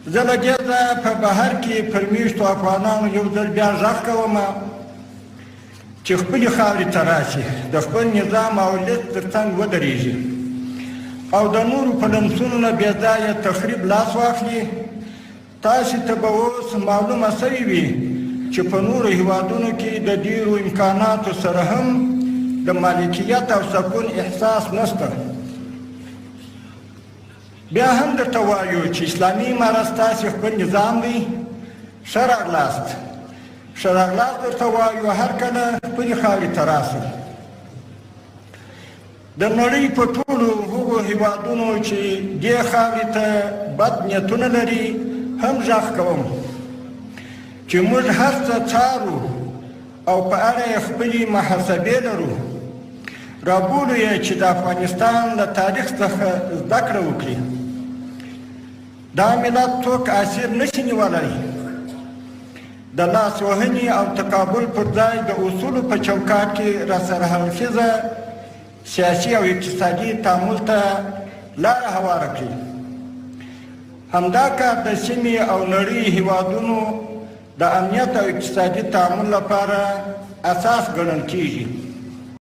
زه له دې ځایه په بهر کې پر میشتو افغانانو یو ځل بیا غږ کوم چې خپلې خاورې ته راشي، د خپل نظام او ولس تر څنګ ودرېږي او د نورو په لمسونو نه بې ځایه تخریب لاس واخلي. تاسې ته به اوس معلومه سوې وي چې په نورو هیوادونو کې د ډېرو امکاناتو سره هم د مالکیت او سکون احساس نشته. بیا هم درته وایو چې اسلامي امارت ستاسې خپل نظام دی. ښه راغلاست، ښه راغلاست درته وایو، هر کله خپلې خاورې ته راسئ. د نړۍ په ټولو هغو هیوادونو چې دې خاورې ته بد نیتونه لري هم غږ کوم چې موږ هر څه څارو او په اړه یې خپلې محاسبې لرو. رابولو یې چې د افغانستان له تاریخ څخه زده کړه وکړي. دا ملت څوک اسیر نشي نیولی. د لاس وهنې او تقابل پر ځای د اصولو په چوکاټ کې راسره حافظه سیاسي او اقتصادي تعامل ته لاره هواره کړي. همدا کار د سیمې او نړۍ هیوادونو د امنیت او اقتصادي تعامل لپاره اساس ګڼل کیږي.